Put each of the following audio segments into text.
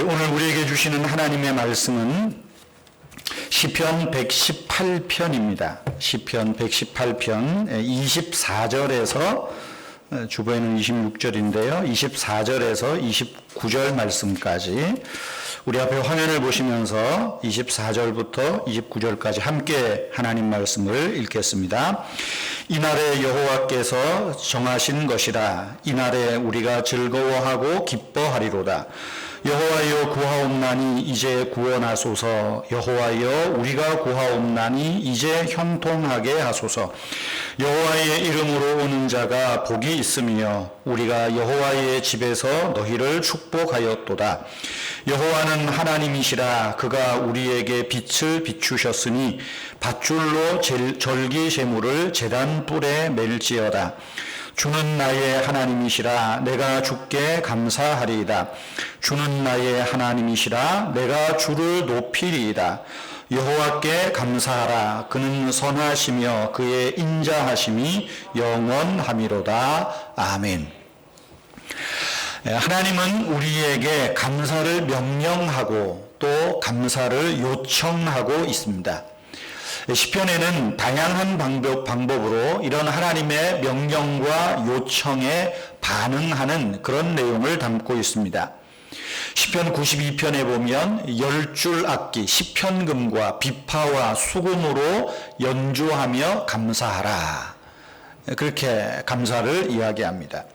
오늘 우리에게 주시는 하나님의 말씀은 시편 118편입니다. 시편 118편 24절에서 주보에는 26절인데요. 24절에서 29절 말씀까지 우리 앞에 화면을 보시면서 24절부터 29절까지 함께 하나님 말씀을 읽겠습니다. 이날에 여호와께서 정하신 것이라. 이날에 우리가 즐거워하고 기뻐하리로다. 여호와여 구하옵나니 이제 구원하소서. 여호와여 우리가 구하옵나니 이제 현통하게 하소서. 여호와의 이름으로 오는 자가 복이 있으며 우리가 여호와의 집에서 너희를 축복하였도다. 여호와는 하나님이시라. 그가 우리에게 빛을 비추셨으니 밧줄로 절기 제물을 제단 뿔에 맬지어다. 주는 나의 하나님이시라. 내가 주께 감사하리이다. 주는 나의 하나님이시라. 내가 주를 높이리이다. 여호와께 감사하라. 그는 선하시며 그의 인자하심이 영원함이로다. 아멘. 하나님은 우리에게 감사를 명령하고 또 감사를 요청하고 있습니다. 시편에는 다양한 방법으로 이런 하나님의 명령과 요청에 반응하는 그런 내용을 담고 있습니다. 시편 92편에 보면 10줄 악기, 시편금과 비파와 수금으로 연주하며 감사하라. 그렇게 감사를 이야기합니다.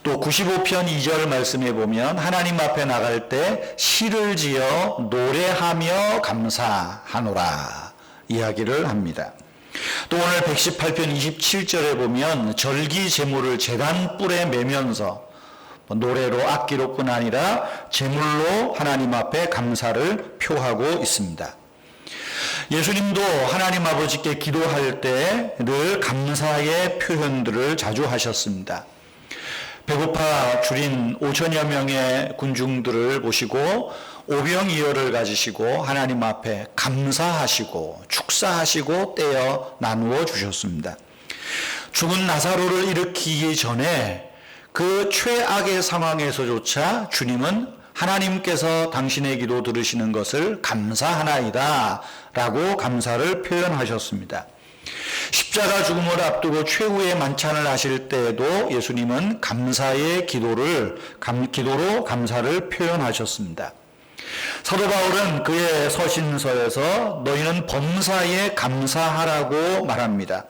또 95편 2절 말씀에 보면 하나님 앞에 나갈 때 시를 지어 노래하며 감사하노라 이야기를 합니다. 또 오늘 118편 27절에 보면 절기 제물을 제단 뿔에 매면서 노래로 악기로뿐 아니라 제물로 하나님 앞에 감사를 표하고 있습니다. 예수님도 하나님 아버지께 기도할 때 늘 감사의 표현들을 자주 하셨습니다. 배고파 줄인 5천여 명의 군중들을 보시고 오병이어를 가지시고 하나님 앞에 감사하시고 축사하시고 떼어 나누어 주셨습니다. 죽은 나사로를 일으키기 전에 그 최악의 상황에서조차 주님은 하나님께서 당신의 기도 들으시는 것을 감사하나이다 라고 감사를 표현하셨습니다. 십자가 죽음을 앞두고 최후의 만찬을 하실 때에도 예수님은 감사의 기도로 감사를 표현하셨습니다. 사도 바울은 그의 서신서에서 너희는 범사에 감사하라고 말합니다.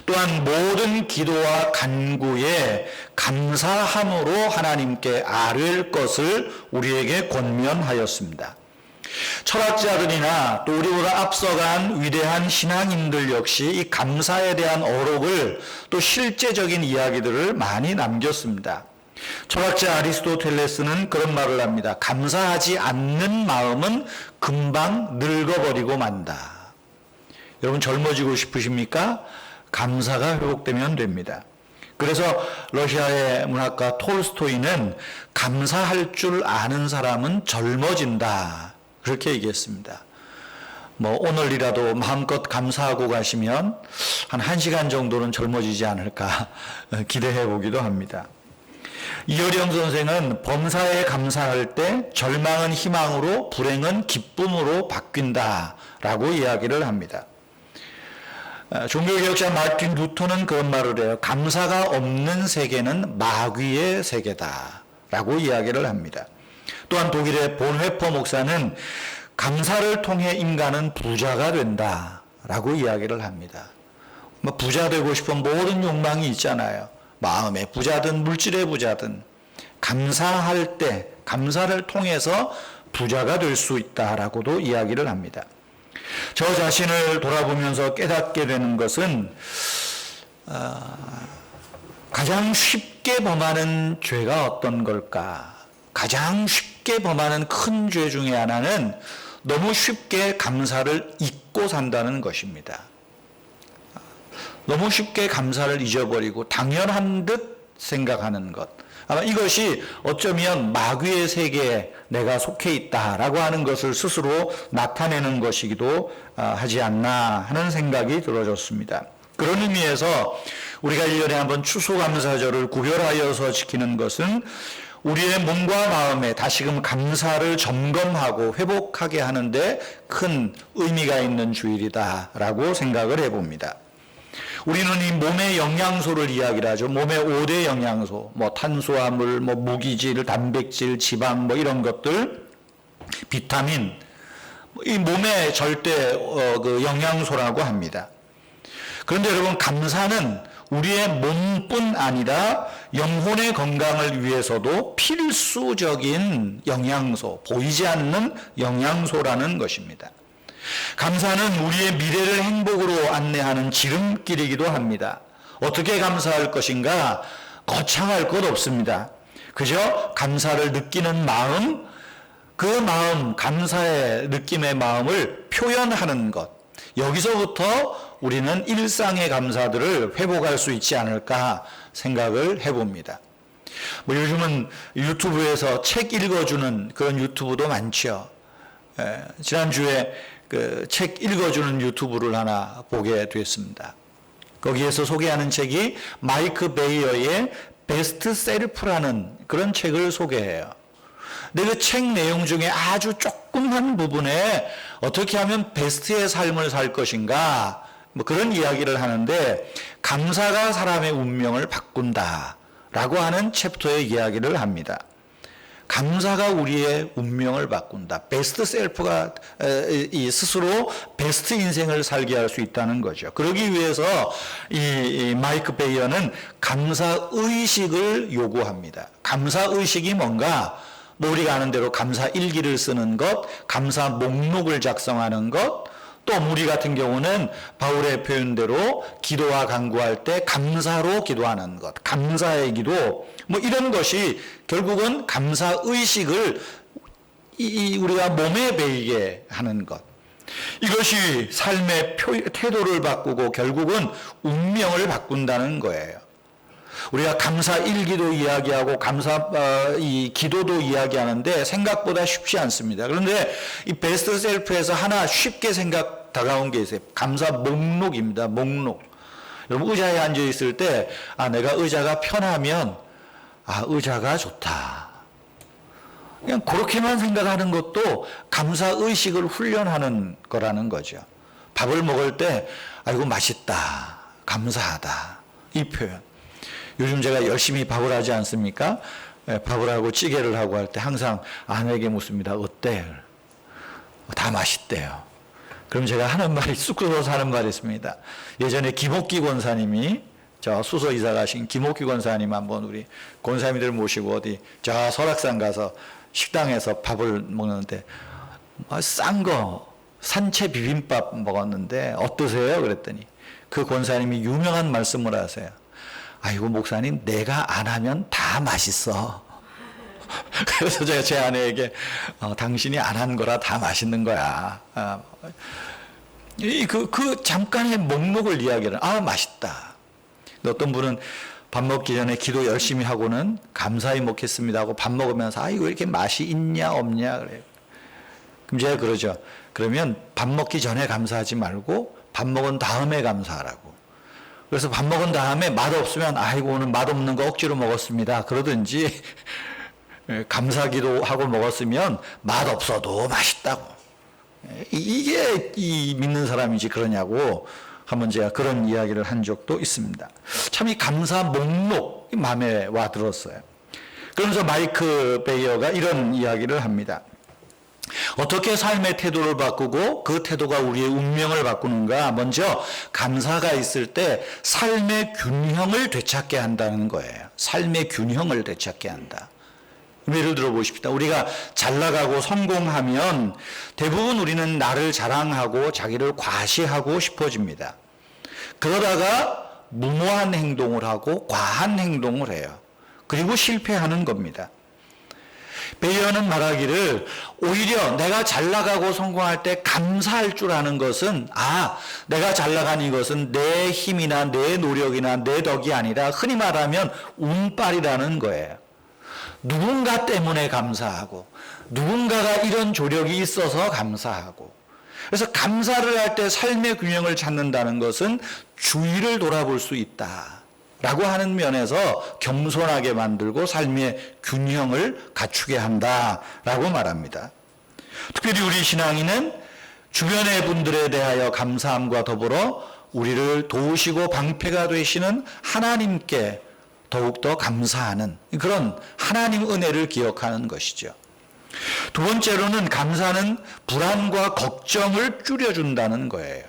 또한 모든 기도와 간구에 감사함으로 하나님께 아뢰을 것을 우리에게 권면하였습니다. 철학자들이나 또 우리보다 앞서간 위대한 신앙인들 역시 이 감사에 대한 어록을 또 실제적인 이야기들을 많이 남겼습니다. 철학자 아리스토텔레스는 그런 말을 합니다. 감사하지 않는 마음은 금방 늙어버리고 만다. 여러분 젊어지고 싶으십니까? 감사가 회복되면 됩니다. 그래서 러시아의 문학가 톨스토이는 감사할 줄 아는 사람은 젊어진다. 그렇게 얘기했습니다. 오늘이라도 마음껏 감사하고 가시면 한 1시간 정도는 젊어지지 않을까 기대해 보기도 합니다. 이효령 선생은 범사에 감사할 때 절망은 희망으로 불행은 기쁨으로 바뀐다라고 이야기를 합니다. 종교개혁자 마틴 루터는 그런 말을 해요. 감사가 없는 세계는 마귀의 세계다라고 이야기를 합니다. 또한 독일의 본회퍼 목사는 감사를 통해 인간은 부자가 된다라고 이야기를 합니다. 부자 되고 싶은 모든 욕망이 있잖아요. 마음의 부자든 물질의 부자든 감사할 때 감사를 통해서 부자가 될 수 있다라고도 이야기를 합니다. 저 자신을 돌아보면서 깨닫게 되는 것은 가장 쉽게 범하는 죄가 어떤 걸까? 가장 쉽게 범하는 큰 죄 중에 하나는 너무 쉽게 감사를 잊고 산다는 것입니다. 너무 쉽게 감사를 잊어버리고 당연한 듯 생각하는 것. 아마 이것이 어쩌면 마귀의 세계에 내가 속해 있다라고 하는 것을 스스로 나타내는 것이기도 하지 않나 하는 생각이 들어졌습니다. 그런 의미에서 우리가 1년에 한번 추수감사절을 구별하여서 지키는 것은 우리의 몸과 마음에 다시금 감사를 점검하고 회복하게 하는데 큰 의미가 있는 주일이다라고 생각을 해봅니다. 우리는 이 몸의 영양소를 이야기를 하죠. 몸의 5대 영양소, 탄수화물, 무기질, 단백질, 지방, 이런 것들, 비타민, 이 몸의 절대 그 영양소라고 합니다. 그런데 여러분, 감사는 우리의 몸뿐 아니라 영혼의 건강을 위해서도 필수적인 영양소, 보이지 않는 영양소라는 것입니다. 감사는 우리의 미래를 행복으로 안내하는 지름길이기도 합니다. 어떻게 감사할 것인가? 거창할 것 없습니다. 그저 감사를 느끼는 마음, 그 마음, 감사의 느낌의 마음을 표현하는 것. 여기서부터 우리는 일상의 감사들을 회복할 수 있지 않을까 생각을 해봅니다. 요즘은 유튜브에서 책 읽어주는 그런 유튜브도 많죠. 지난주에 그 책 읽어주는 유튜브를 하나 보게 됐습니다. 거기에서 소개하는 책이 마이크 베이어의 베스트 셀프라는 그런 책을 소개해요. 근데 그 책 내용 중에 아주 조그만 부분에 어떻게 하면 베스트의 삶을 살 것인가 그런 이야기를 하는데, 감사가 사람의 운명을 바꾼다라고 하는 챕터의 이야기를 합니다. 감사가 우리의 운명을 바꾼다. 베스트 셀프가 스스로 베스트 인생을 살게 할 수 있다는 거죠. 그러기 위해서 이 마이크 베이어는 감사의식을 요구합니다. 감사의식이 뭔가? 우리가 아는 대로 감사 일기를 쓰는 것, 감사 목록을 작성하는 것, 또 우리 같은 경우는 바울의 표현대로 기도와 간구할 때 감사로 기도하는 것, 감사의 기도, 이런 것이 결국은 감사의식을 우리가 몸에 배이게 하는 것. 이것이 삶의 태도를 바꾸고 결국은 운명을 바꾼다는 거예요. 우리가 감사 일기도 이야기하고 이 기도도 이야기하는데 생각보다 쉽지 않습니다. 그런데 이 베스트 셀프에서 하나 쉽게 다가온 게 있어요. 감사 목록입니다. 목록. 여러분, 의자에 앉아 있을 때 내가 의자가 편하면 의자가 좋다. 그냥 그렇게만 생각하는 것도 감사 의식을 훈련하는 거라는 거죠. 밥을 먹을 때 아이고 맛있다, 감사하다, 이 표현. 요즘 제가 열심히 밥을 하지 않습니까? 밥을 하고 찌개를 하고 할 때 항상 아내에게 묻습니다. 어때? 다 맛있대요. 그럼 제가 하는 말이 쑥 들어서 하는 말이 있습니다. 예전에 김옥기 권사님이, 저 수서 이사 가신 김옥기 권사님 한번 우리 권사님들 모시고 어디 저 설악산 가서 식당에서 밥을 먹는데 싼 거 산채 비빔밥 먹었는데 어떠세요? 그랬더니 그 권사님이 유명한 말씀을 하세요. 아이고 목사님, 내가 안 하면 다 맛있어. 그래서 제가 제 아내에게 당신이 안 한 거라 다 맛있는 거야. 그 잠깐의 목록을 이야기를 맛있다. 어떤 분은 밥 먹기 전에 기도 열심히 하고는 감사히 먹겠습니다 하고 밥 먹으면서 왜 이렇게 맛이 있냐 없냐 그래요. 그럼 제가 그러죠. 그러면 밥 먹기 전에 감사하지 말고 밥 먹은 다음에 감사하라고. 그래서 밥 먹은 다음에 맛없으면 오늘 맛없는 거 억지로 먹었습니다 그러든지, 감사기도 하고 먹었으면 맛없어도 맛있다고. 이게 믿는 사람이지 그러냐고 한번 제가 그런 이야기를 한 적도 있습니다. 참 이 감사 목록 마음에 와 들었어요. 그러면서 마이크 베이어가 이런 이야기를 합니다. 어떻게 삶의 태도를 바꾸고 그 태도가 우리의 운명을 바꾸는가? 먼저 감사가 있을 때 삶의 균형을 되찾게 한다는 거예요. 삶의 균형을 되찾게 한다. 예를 들어 보십시다. 우리가 잘 나가고 성공하면 대부분 우리는 나를 자랑하고 자기를 과시하고 싶어집니다. 그러다가 무모한 행동을 하고 과한 행동을 해요. 그리고 실패하는 겁니다. 베이어는 말하기를 오히려 내가 잘 나가고 성공할 때 감사할 줄 아는 것은 내가 잘 나간 이것은 내 힘이나 내 노력이나 내 덕이 아니라 흔히 말하면 운빨이라는 거예요. 누군가 때문에 감사하고 누군가가 이런 조력이 있어서 감사하고, 그래서 감사를 할 때 삶의 균형을 찾는다는 것은 주위를 돌아볼 수 있다 라고 하는 면에서 겸손하게 만들고 삶의 균형을 갖추게 한다라고 말합니다. 특별히 우리 신앙인은 주변의 분들에 대하여 감사함과 더불어 우리를 도우시고 방패가 되시는 하나님께 더욱더 감사하는 그런 하나님 은혜를 기억하는 것이죠. 두 번째로는 감사는 불안과 걱정을 줄여준다는 거예요.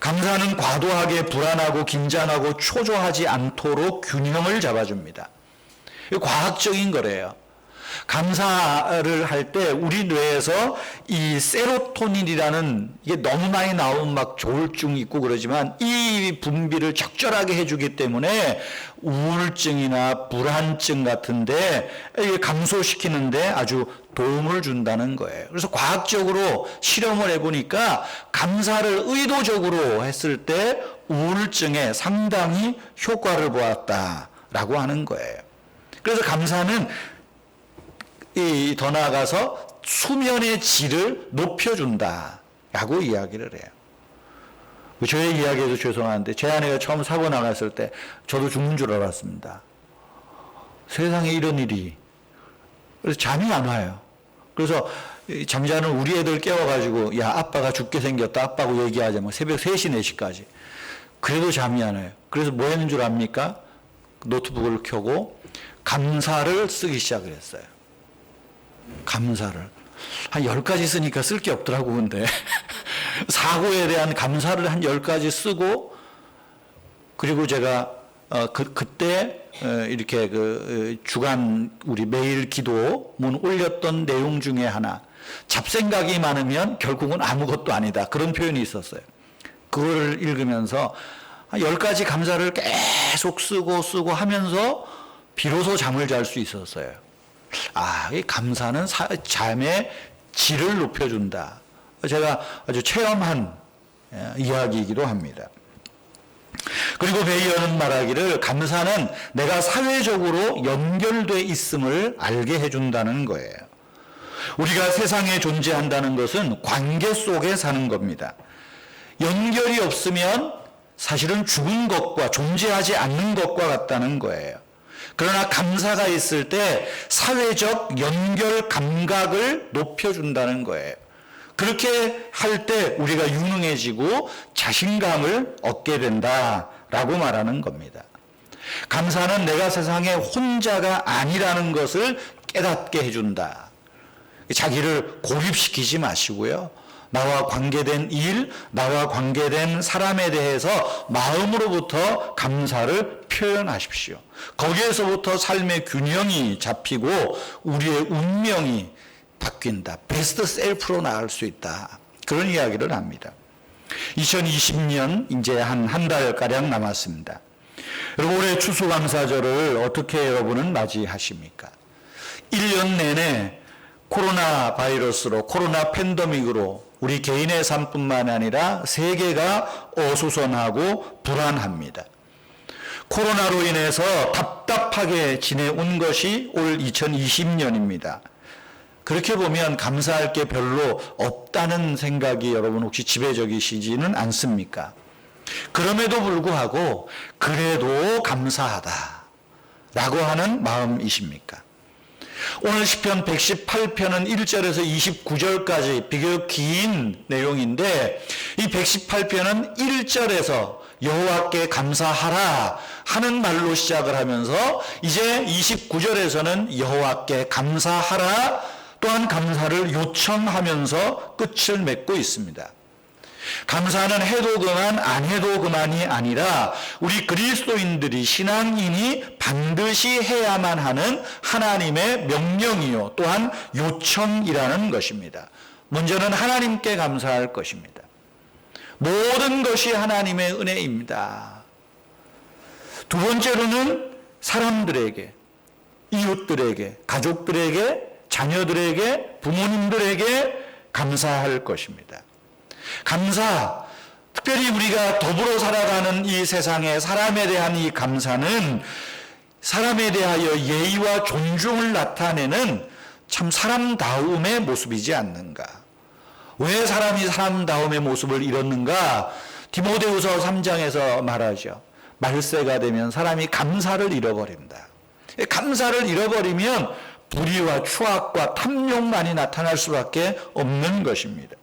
감사는 과도하게 불안하고 긴장하고 초조하지 않도록 균형을 잡아줍니다. 과학적인 거래요. 감사를 할 때 우리 뇌에서 이 세로토닌이라는, 이게 너무 많이 나오면 막 조울증 있고 그러지만 이 분비를 적절하게 해주기 때문에 우울증이나 불안증 같은데 이게 감소시키는데 아주 도움을 준다는 거예요. 그래서 과학적으로 실험을 해보니까 감사를 의도적으로 했을 때 우울증에 상당히 효과를 보았다라고 하는 거예요. 그래서 감사는 더 나아가서 수면의 질을 높여준다라고 이야기를 해요. 저의 이야기에도 죄송한데 제 아내가 처음 사고 나갔을 때 저도 죽는 줄 알았습니다. 세상에 이런 일이. 그래서 잠이 안 와요. 그래서 잠자는 우리 애들 깨워가지고 야 아빠가 죽게 생겼다 아빠하고 얘기하자 뭐 새벽 3시 4시까지. 그래도 잠이 안 와요. 그래서 뭐 했는 줄 압니까? 노트북을 켜고 감사를 쓰기 시작을 했어요. 감사를. 한 10가지 쓰니까 쓸 게 없더라고, 근데. 사고에 대한 감사를 한 10가지 쓰고, 그리고 제가, 그때, 이렇게 주간 우리 매일 기도문 올렸던 내용 중에 하나, 잡생각이 많으면 결국은 아무것도 아니다. 그런 표현이 있었어요. 그거를 읽으면서 한 10가지 감사를 계속 쓰고 하면서 비로소 잠을 잘 수 있었어요. 이 감사는 잠의 질을 높여준다. 제가 아주 체험한 이야기이기도 합니다. 그리고 베이어는 말하기를 감사는 내가 사회적으로 연결돼 있음을 알게 해준다는 거예요. 우리가 세상에 존재한다는 것은 관계 속에 사는 겁니다. 연결이 없으면 사실은 죽은 것과 존재하지 않는 것과 같다는 거예요. 그러나 감사가 있을 때 사회적 연결 감각을 높여준다는 거예요. 그렇게 할 때 우리가 유능해지고 자신감을 얻게 된다라고 말하는 겁니다. 감사는 내가 세상에 혼자가 아니라는 것을 깨닫게 해준다. 자기를 고립시키지 마시고요. 나와 관계된 일, 나와 관계된 사람에 대해서 마음으로부터 감사를 표현하십시오. 거기에서부터 삶의 균형이 잡히고 우리의 운명이 바뀐다. 베스트 셀프로 나갈 수 있다. 그런 이야기를 합니다. 2020년 이제 한 달가량 남았습니다. 여러분 올해 추수감사절을 어떻게 여러분은 맞이하십니까? 1년 내내 코로나 바이러스로, 코로나 팬데믹으로 우리 개인의 삶뿐만 아니라 세계가 어수선하고 불안합니다. 코로나로 인해서 답답하게 지내온 것이 올 2020년입니다. 그렇게 보면 감사할 게 별로 없다는 생각이 여러분 혹시 지배적이시지는 않습니까? 그럼에도 불구하고 그래도 감사하다 라고 하는 마음이십니까? 오늘 시편 118편은 1절에서 29절까지 비교적 긴 내용인데 이 118편은 1절에서 여호와께 감사하라 하는 말로 시작을 하면서 이제 29절에서는 여호와께 감사하라 또한 감사를 요청하면서 끝을 맺고 있습니다. 감사는 해도 그만 안 해도 그만이 아니라 우리 그리스도인들이 신앙인이 반드시 해야만 하는 하나님의 명령이요 또한 요청이라는 것입니다. 먼저는 하나님께 감사할 것입니다. 모든 것이 하나님의 은혜입니다. 두 번째로는 사람들에게 이웃들에게, 가족들에게, 자녀들에게, 부모님들에게 감사할 것입니다. 감사, 특별히 우리가 더불어 살아가는 이 세상에 사람에 대한 이 감사는 사람에 대하여 예의와 존중을 나타내는 참 사람다움의 모습이지 않는가. 왜 사람이 사람다움의 모습을 잃었는가? 디모데후서 3장에서 말하죠. 말세가 되면 사람이 감사를 잃어버린다. 감사를 잃어버리면 불의와 추악과 탐욕만이 나타날 수밖에 없는 것입니다.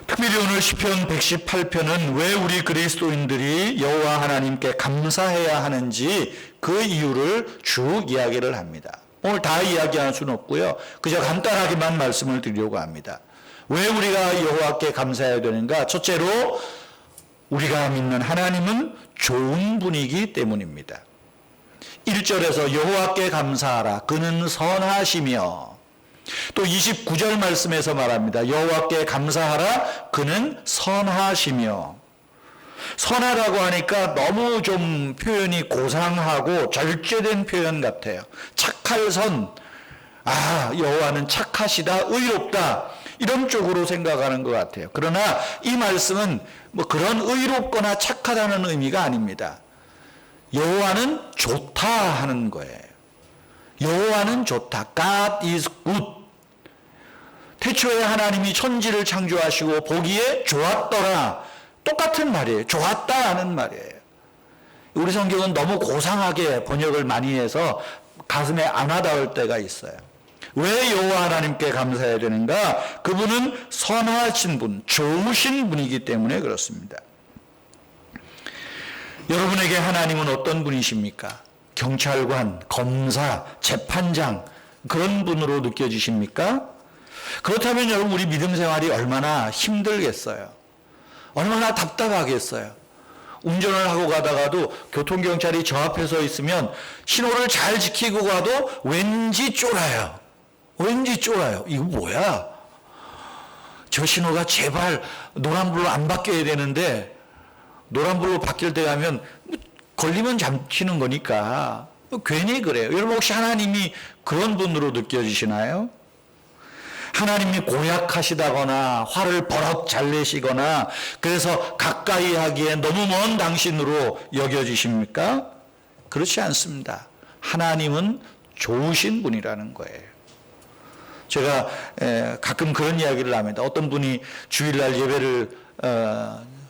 특별히 오늘 시편 118편은 왜 우리 그리스도인들이 여호와 하나님께 감사해야 하는지 그 이유를 쭉 이야기를 합니다. 오늘 다 이야기할 수는 없고요. 그저 간단하게만 말씀을 드리려고 합니다. 왜 우리가 여호와께 감사해야 되는가? 첫째로 우리가 믿는 하나님은 좋은 분이기 때문입니다. 1절에서 여호와께 감사하라. 그는 선하시며, 또 29절 말씀에서 말합니다. 여호와께 감사하라. 그는 선하시며. 선하다고 하니까 너무 좀 표현이 고상하고 절제된 표현 같아요. 착할 선, 여호와는 착하시다, 의롭다, 이런 쪽으로 생각하는 것 같아요. 그러나 이 말씀은 뭐 그런 의롭거나 착하다는 의미가 아닙니다. 여호와는 좋다 하는 거예요. 여호와는 좋다. God is good. 태초에 하나님이 천지를 창조하시고 보기에 좋았더라. 똑같은 말이에요. 좋았다 하는 말이에요. 우리 성경은 너무 고상하게 번역을 많이 해서 가슴에 안 와닿을 때가 있어요. 왜 여호와 하나님께 감사해야 되는가? 그분은 선하신 분, 좋으신 분이기 때문에 그렇습니다. 여러분에게 하나님은 어떤 분이십니까? 경찰관, 검사, 재판장, 그런 분으로 느껴지십니까? 그렇다면 여러분, 우리 믿음 생활이 얼마나 힘들겠어요? 얼마나 답답하겠어요? 운전을 하고 가다가도 교통경찰이 저 앞에 서 있으면 신호를 잘 지키고 가도 왠지 쫄아요. 왠지 쫄아요. 이거 뭐야? 저 신호가 제발 노란불로 안 바뀌어야 되는데 노란불로 바뀔 때 가면 걸리면 잡히는 거니까 괜히 그래요. 여러분 혹시 하나님이 그런 분으로 느껴지시나요? 하나님이 고약하시다거나 화를 버럭 잘 내시거나 그래서 가까이 하기에 너무 먼 당신으로 여겨지십니까? 그렇지 않습니다. 하나님은 좋으신 분이라는 거예요. 제가 가끔 그런 이야기를 합니다. 어떤 분이 주일날 예배를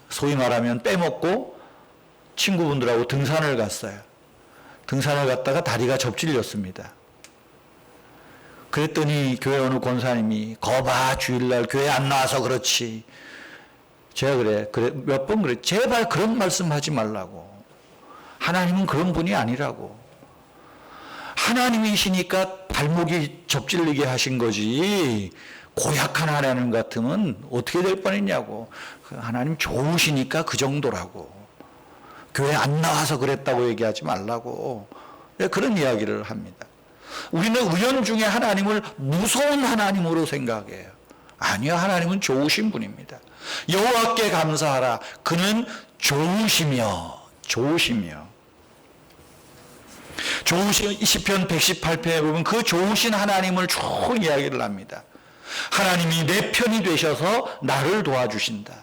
소위 말하면 빼먹고 친구분들하고 등산을 갔어요. 등산을 갔다가 다리가 접질렸습니다. 그랬더니 교회 어느 권사님이 거봐 주일날 교회 안 나와서 그렇지. 제가 그래 몇 번 그래. 제발 그런 말씀 하지 말라고. 하나님은 그런 분이 아니라고. 하나님이시니까 발목이 접질리게 하신 거지. 고약한 하나님 같으면 어떻게 될 뻔했냐고. 하나님 좋으시니까 그 정도라고. 교회 안 나와서 그랬다고 얘기하지 말라고. 그런 이야기를 합니다. 우리는 은연중에 하나님을 무서운 하나님으로 생각해요. 아니요, 하나님은 좋으신 분입니다. 여호와께 감사하라. 그는 좋으시며 시편 118편에 보면 그 좋으신 하나님을 쭉 이야기를 합니다. 하나님이 내 편이 되셔서 나를 도와주신다.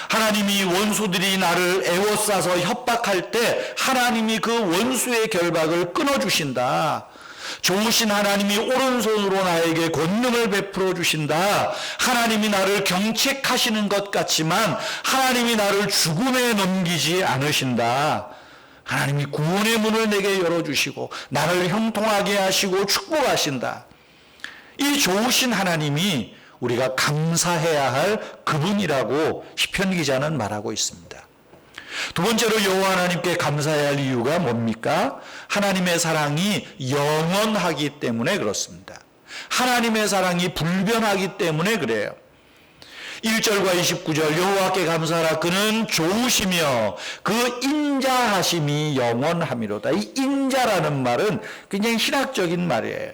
하나님이 원수들이 나를 애워싸서 협박할 때 하나님이 그 원수의 결박을 끊어주신다. 좋으신 하나님이 오른손으로 나에게 권능을 베풀어 주신다. 하나님이 나를 경책하시는 것 같지만 하나님이 나를 죽음에 넘기지 않으신다. 하나님이 구원의 문을 내게 열어주시고 나를 형통하게 하시고 축복하신다. 이 좋으신 하나님이 우리가 감사해야 할 그분이라고 시편 기자는 말하고 있습니다. 두 번째로 여호와 하나님께 감사해야 할 이유가 뭡니까? 하나님의 사랑이 영원하기 때문에 그렇습니다. 하나님의 사랑이 불변하기 때문에 그래요. 1절과 29절 여호와께 감사하라. 그는 좋으시며 그 인자하심이 영원함이로다. 이 인자라는 말은 굉장히 신학적인 말이에요.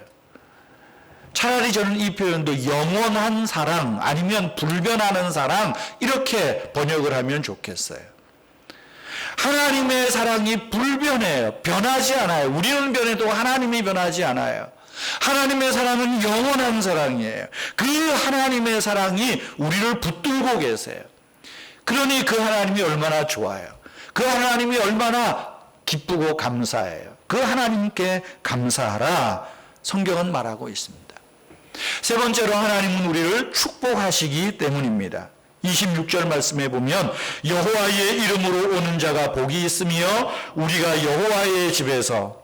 차라리 저는 이 표현도 영원한 사랑 아니면 불변하는 사랑 이렇게 번역을 하면 좋겠어요. 하나님의 사랑이 불변해요. 변하지 않아요. 우리는 변해도 하나님이 변하지 않아요. 하나님의 사랑은 영원한 사랑이에요. 그 하나님의 사랑이 우리를 붙들고 계세요. 그러니 그 하나님이 얼마나 좋아요. 그 하나님이 얼마나 기쁘고 감사해요. 그 하나님께 감사하라 성경은 말하고 있습니다. 세 번째로 하나님은 우리를 축복하시기 때문입니다. 26절 말씀에 보면 여호와의 이름으로 오는 자가 복이 있으며 우리가 여호와의 집에서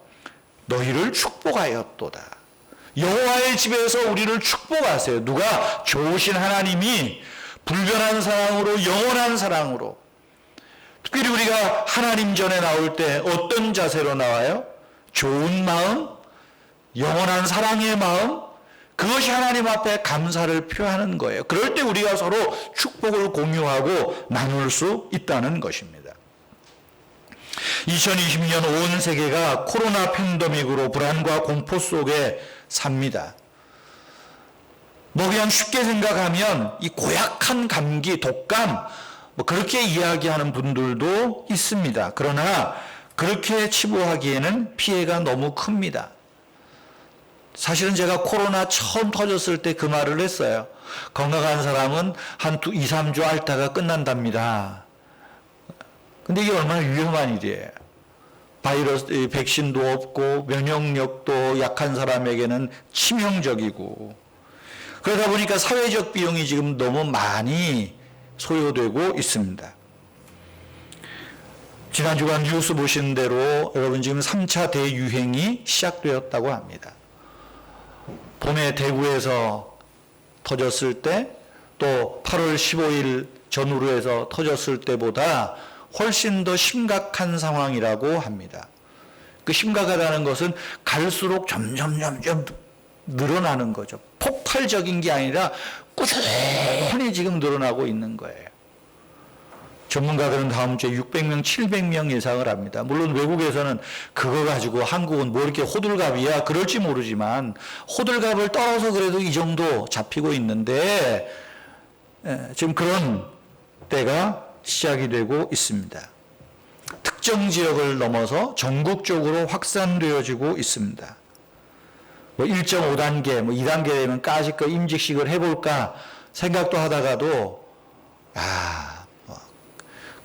너희를 축복하였도다. 여호와의 집에서 우리를 축복하세요. 누가? 좋으신 하나님이 불변한 사랑으로 영원한 사랑으로, 특별히 우리가 하나님 전에 나올 때 어떤 자세로 나와요? 좋은 마음, 영원한 사랑의 마음, 그것이 하나님 앞에 감사를 표하는 거예요. 그럴 때 우리가 서로 축복을 공유하고 나눌 수 있다는 것입니다. 2020년 온 세계가 코로나 팬데믹으로 불안과 공포 속에 삽니다. 뭐 그냥 쉽게 생각하면 이 고약한 감기, 독감 뭐 그렇게 이야기하는 분들도 있습니다. 그러나 그렇게 치부하기에는 피해가 너무 큽니다. 사실은 제가 코로나 처음 터졌을 때 그 말을 했어요. 건강한 사람은 한 2, 3주 앓다가 끝난답니다. 근데 이게 얼마나 위험한 일이에요. 바이러스, 백신도 없고 면역력도 약한 사람에게는 치명적이고, 그러다 보니까 사회적 비용이 지금 너무 많이 소요되고 있습니다. 지난 주간 뉴스 보신 대로 여러분 지금 3차 대유행이 시작되었다고 합니다. 봄에 대구에서 터졌을 때 또 8월 15일 전후로 해서 터졌을 때보다 훨씬 더 심각한 상황이라고 합니다. 그 심각하다는 것은 갈수록 점점 늘어나는 거죠. 폭발적인 게 아니라 꾸준히 지금 늘어나고 있는 거예요. 전문가들은 다음 주에 600명, 700명 예상을 합니다. 물론 외국에서는 그거 가지고 한국은 뭐 이렇게 호들갑이야 그럴지 모르지만 호들갑을 떨어서 그래도 이 정도 잡히고 있는데 지금 그런 때가 시작이 되고 있습니다. 특정 지역을 넘어서 전국적으로 확산되어지고 있습니다. 뭐 1.5단계, 뭐 2단계 되면 까짓거 임직식을 해볼까 생각도 하다가도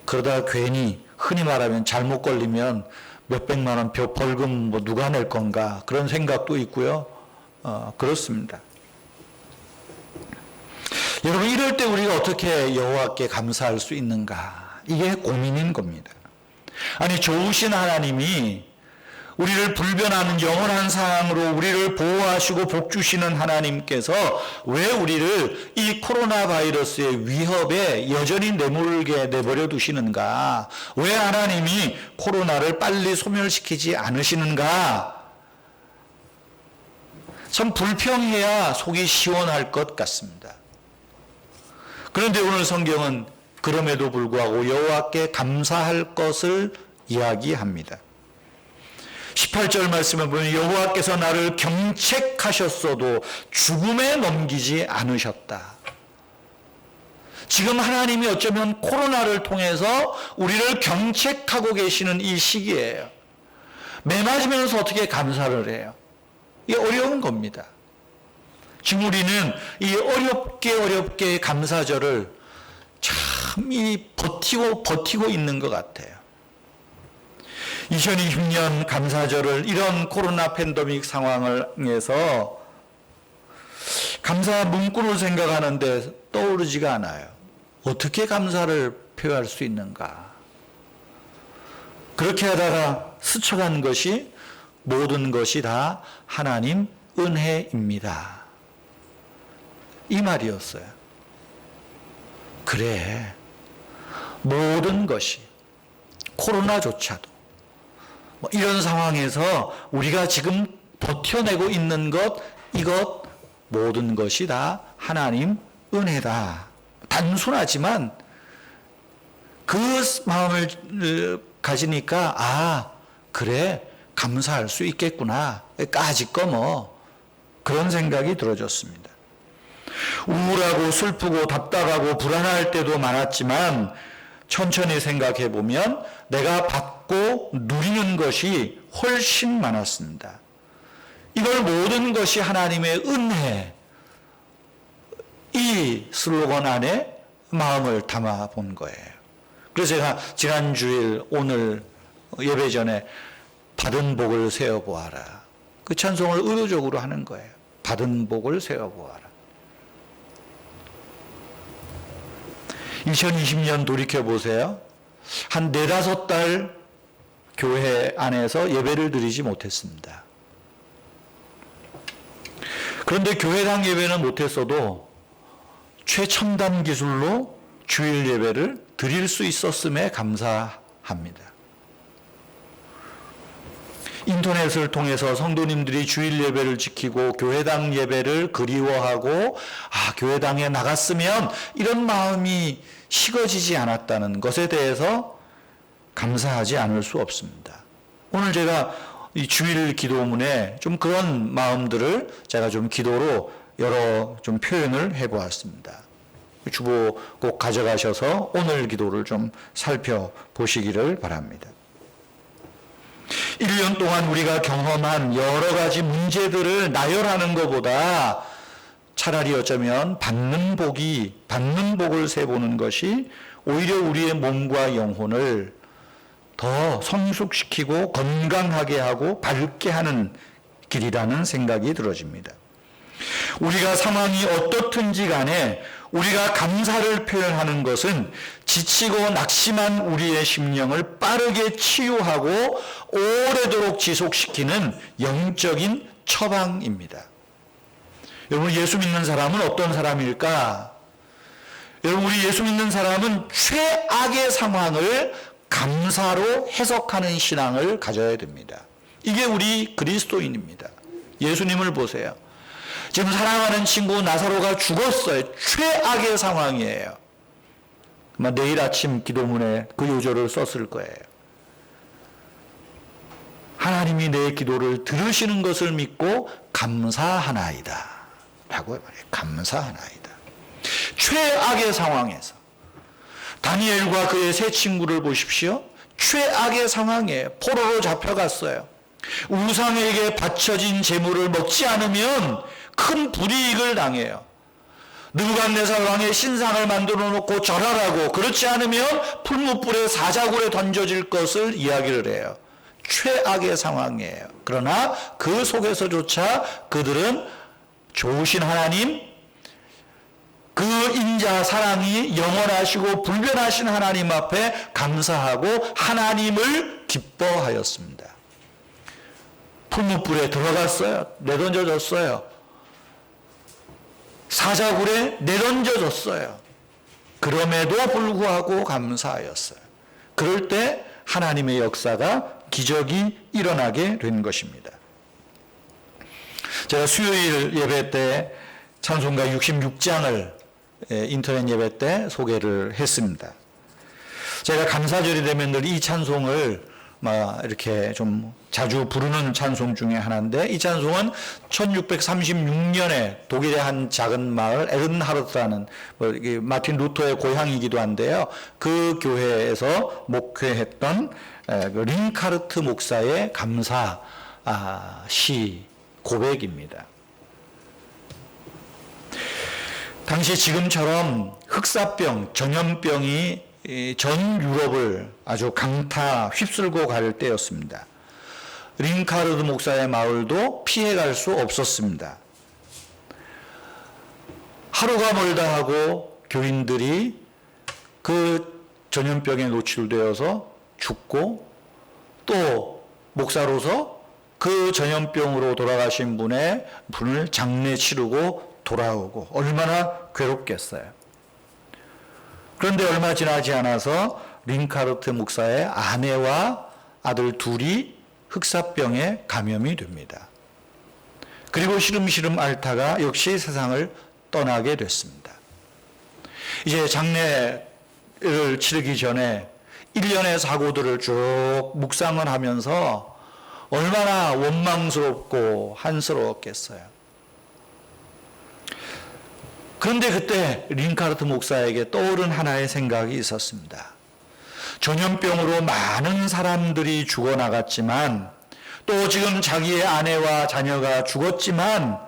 그러다 괜히 흔히 말하면 잘못 걸리면 몇백만 원 벌금 뭐 누가 낼 건가 그런 생각도 있고요. 그렇습니다. 여러분 이럴 때 우리가 어떻게 여호와께 감사할 수 있는가? 이게 고민인 겁니다. 아니 좋으신 하나님이 우리를 불변하는 영원한 사랑으로 우리를 보호하시고 복 주시는 하나님께서 왜 우리를 이 코로나 바이러스의 위협에 여전히 내몰게 내버려 두시는가? 왜 하나님이 코로나를 빨리 소멸시키지 않으시는가? 참 불평해야 속이 시원할 것 같습니다. 그런데 오늘 성경은 그럼에도 불구하고 여호와께 감사할 것을 이야기합니다. 18절 말씀에 보면 여호와께서 나를 경책하셨어도 죽음에 넘기지 않으셨다. 지금 하나님이 어쩌면 코로나를 통해서 우리를 경책하고 계시는 이 시기예요. 매 맞으면서 어떻게 감사를 해요? 이게 어려운 겁니다. 지금 우리는 이 어렵게 감사절을 참 버티고 있는 것 같아요. 2020년 감사절을 이런 코로나 팬데믹 상황에서 감사 문구를 생각하는데 떠오르지가 않아요. 어떻게 감사를 표현할 수 있는가? 그렇게 하다가 스쳐간 것이 모든 것이 다 하나님 은혜입니다. 이 말이었어요. 그래, 모든 것이 코로나조차도 뭐 이런 상황에서 우리가 지금 버텨내고 있는 것, 이것 모든 것이 다 하나님 은혜다. 단순하지만 그 마음을 가지니까 그래 감사할 수 있겠구나. 까짓거 뭐 그런 생각이 들어졌습니다. 우울하고 슬프고 답답하고 불안할 때도 많았지만 천천히 생각해 보면 내가 받고 누리는 것이 훨씬 많았습니다. 이걸 모든 것이 하나님의 은혜, 이 슬로건 안에 마음을 담아 본 거예요. 그래서 제가 지난 주일 오늘 예배 전에 받은 복을 세어보아라, 그 찬송을 의도적으로 하는 거예요. 받은 복을 세어보아라. 2020년 돌이켜보세요. 한 4-5달 교회 안에서 예배를 드리지 못했습니다. 그런데 교회당 예배는 못했어도 최첨단 기술로 주일 예배를 드릴 수 있었음에 감사합니다. 인터넷을 통해서 성도님들이 주일 예배를 지키고 교회당 예배를 그리워하고 교회당에 나갔으면 이런 마음이 식어지지 않았다는 것에 대해서 감사하지 않을 수 없습니다. 오늘 제가 이 주일 기도문에 좀 그런 마음들을 제가 좀 기도로 여러 좀 표현을 해보았습니다. 주보 꼭 가져가셔서 오늘 기도를 좀 살펴보시기를 바랍니다. 1년 동안 우리가 경험한 여러 가지 문제들을 나열하는 것보다 차라리 어쩌면 받는 복을 세보는 것이 오히려 우리의 몸과 영혼을 더 성숙시키고 건강하게 하고 밝게 하는 길이라는 생각이 들어집니다. 우리가 상황이 어떻든지 간에 우리가 감사를 표현하는 것은 지치고 낙심한 우리의 심령을 빠르게 치유하고 오래도록 지속시키는 영적인 처방입니다. 여러분, 예수 믿는 사람은 어떤 사람일까? 여러분, 우리 예수 믿는 사람은 최악의 상황을 감사로 해석하는 신앙을 가져야 됩니다. 이게 우리 그리스도인입니다. 예수님을 보세요. 지금 사랑하는 친구 나사로가 죽었어요. 최악의 상황이에요. 내일 아침 기도문에 그 요절을 썼을 거예요. 하나님이 내 기도를 들으시는 것을 믿고 감사하나이다 라고 말해요. 감사하나이다. 최악의 상황에서 다니엘과 그의 세 친구를 보십시오. 최악의 상황이에요. 포로로 잡혀갔어요. 우상에게 바쳐진 재물을 먹지 않으면 큰 불이익을 당해요. 느부갓네살 왕의 신상을 만들어 놓고 절하라고, 그렇지 않으면 풀무불에 사자굴에 던져질 것을 이야기를 해요. 최악의 상황이에요. 그러나 그 속에서조차 그들은 좋으신 하나님, 그 인자 사랑이 영원하시고 불변하신 하나님 앞에 감사하고 하나님을 기뻐하였습니다. 풀무불에 들어갔어요. 내던져졌어요. 사자굴에 내던져졌어요. 그럼에도 불구하고 감사하였어요. 그럴 때 하나님의 역사가, 기적이 일어나게 된 것입니다. 제가 수요일 예배 때 찬송가 66장을 인터넷 예배 때 소개를 했습니다. 제가 감사절이 되면 늘 이 찬송을 이렇게 좀 자주 부르는 찬송 중에 하나인데, 이 찬송은 1636년에 독일의 한 작은 마을 에른하르트라는 마틴 루터의 고향이기도 한데요. 그 교회에서 목회했던 그 링카르트 목사의 감사 시 고백입니다. 당시 지금처럼 흑사병, 전염병이 전 유럽을 아주 강타 휩쓸고 갈 때였습니다. 링카르드 목사의 마을도 피해갈 수 없었습니다. 하루가 멀다 하고 교인들이 그 전염병에 노출되어서 죽고, 또 목사로서 그 전염병으로 돌아가신 분을 장례 치르고 돌아오고, 얼마나 괴롭겠어요. 그런데 얼마 지나지 않아서 링카르트 목사의 아내와 아들 둘이 흑사병에 감염이 됩니다. 그리고 시름시름 앓다가 역시 세상을 떠나게 됐습니다. 이제 장례를 치르기 전에 일련의 사고들을 쭉 묵상을 하면서 얼마나 원망스럽고 한스러웠겠어요. 그런데 그때 링카르트 목사에게 떠오른 하나의 생각이 있었습니다. 전염병으로 많은 사람들이 죽어나갔지만 또 지금 자기의 아내와 자녀가 죽었지만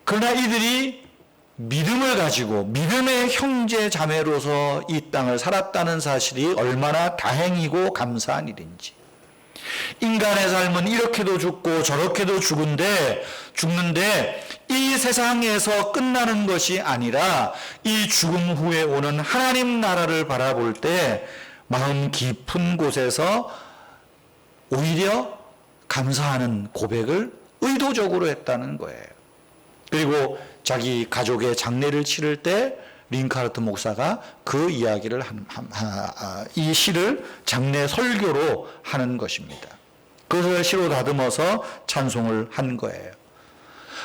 그러나 이들이 믿음을 가지고 믿음의 형제 자매로서 이 땅을 살았다는 사실이 얼마나 다행이고 감사한 일인지. 인간의 삶은 이렇게도 죽고 저렇게도 죽는데 이 세상에서 끝나는 것이 아니라 이 죽음 후에 오는 하나님 나라를 바라볼 때 마음 깊은 곳에서 오히려 감사하는 고백을 의도적으로 했다는 거예요. 그리고 자기 가족의 장례를 치를 때 링카르트 목사가 그 이야기를 이 시를 장례 설교로 하는 것입니다. 그것을 시로 다듬어서 찬송을 한 거예요.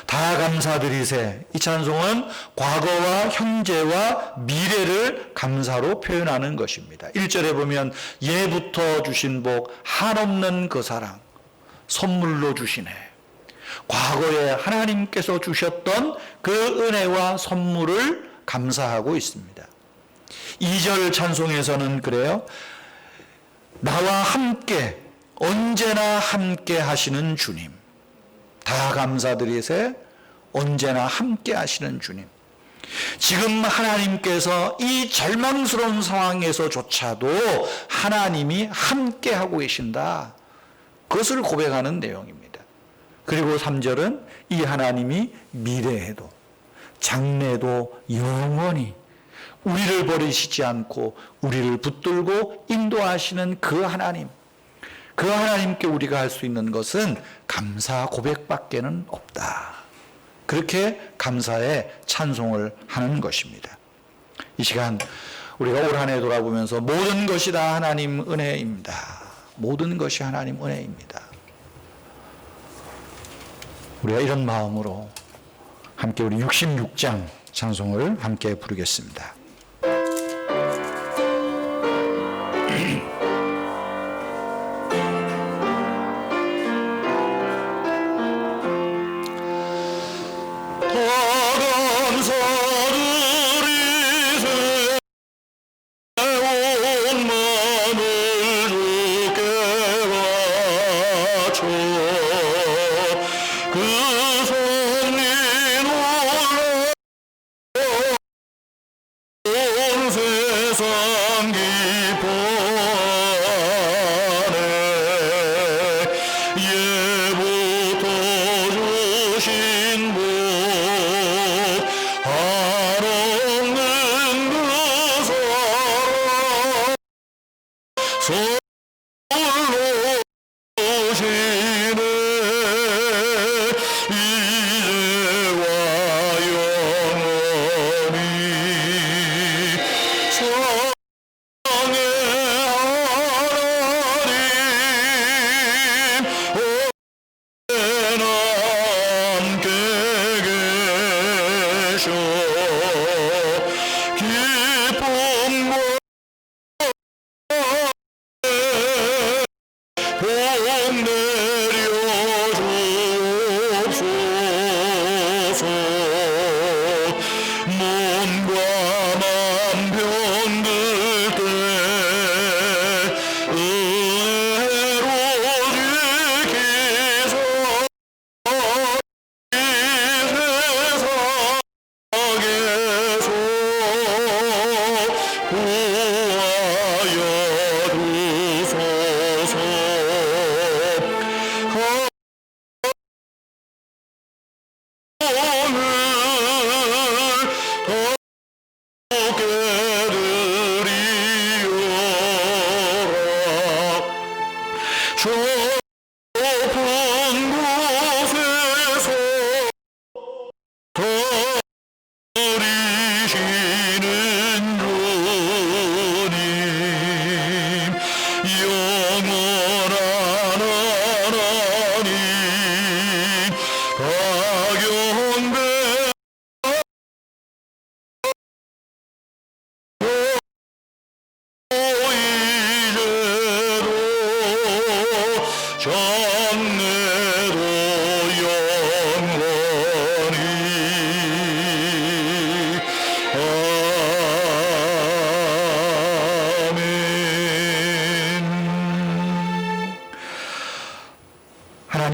다 감사드리세. 이 찬송은 과거와 현재와 미래를 감사로 표현하는 것입니다. 1절에 보면 예부터 주신 복 한없는 그 사랑 선물로 주시네. 과거에 하나님께서 주셨던 그 은혜와 선물을 감사하고 있습니다. 2절 찬송에서는 그래요. 나와 함께 언제나 함께 하시는 주님. 다 감사드리세. 언제나 함께 하시는 주님. 지금 하나님께서 이 절망스러운 상황에서조차도 하나님이 함께 하고 계신다. 그것을 고백하는 내용입니다. 그리고 3절은 이 하나님이 미래에도 장래도 영원히 우리를 버리시지 않고 우리를 붙들고 인도하시는 그 하나님, 그 하나님께 우리가 할 수 있는 것은 감사 고백밖에는 없다. 그렇게 감사의 찬송을 하는 것입니다. 이 시간 우리가 올 한 해 돌아보면서 모든 것이 다 하나님 은혜입니다. 모든 것이 하나님 은혜입니다. 우리가 이런 마음으로 함께 우리 66장 찬송을 함께 부르겠습니다.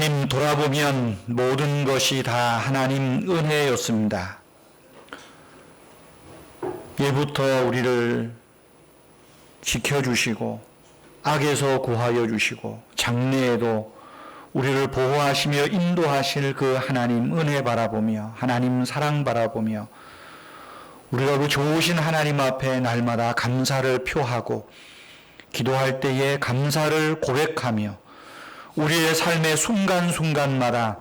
하나님 돌아보면 모든 것이 다 하나님 은혜였습니다. 예부터 우리를 지켜주시고 악에서 구하여 주시고 장래에도 우리를 보호하시며 인도하실 그 하나님 은혜 바라보며 하나님 사랑 바라보며 우리가 그 좋으신 하나님 앞에 날마다 감사를 표하고 기도할 때에 감사를 고백하며 우리의 삶의 순간순간마다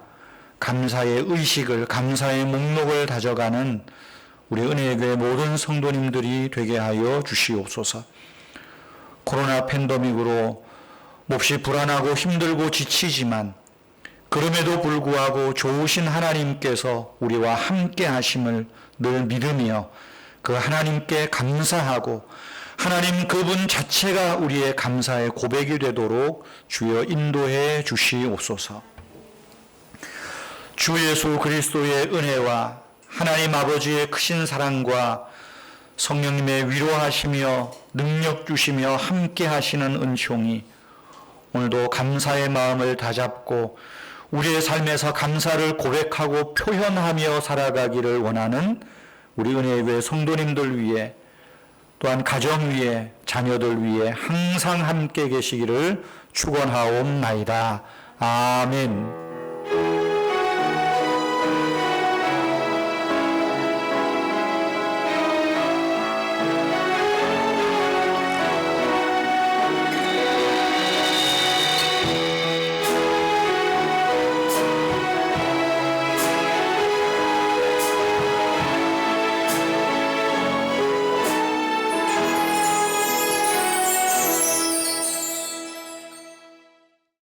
감사의 의식을, 감사의 목록을 다져가는 우리 은혜의 교회 모든 성도님들이 되게 하여 주시옵소서. 코로나 팬데믹으로 몹시 불안하고 힘들고 지치지만 그럼에도 불구하고 좋으신 하나님께서 우리와 함께 하심을 늘 믿으며 그 하나님께 감사하고 하나님 그분 자체가 우리의 감사의 고백이 되도록 주여 인도해 주시옵소서. 주 예수 그리스도의 은혜와 하나님 아버지의 크신 사랑과 성령님의 위로하시며 능력 주시며 함께 하시는 은총이 오늘도 감사의 마음을 다잡고 우리의 삶에서 감사를 고백하고 표현하며 살아가기를 원하는 우리 은혜의 교회 성도님들 위해 또한 가정 위에 자녀들 위에 항상 함께 계시기를 축원하옵나이다. 아멘.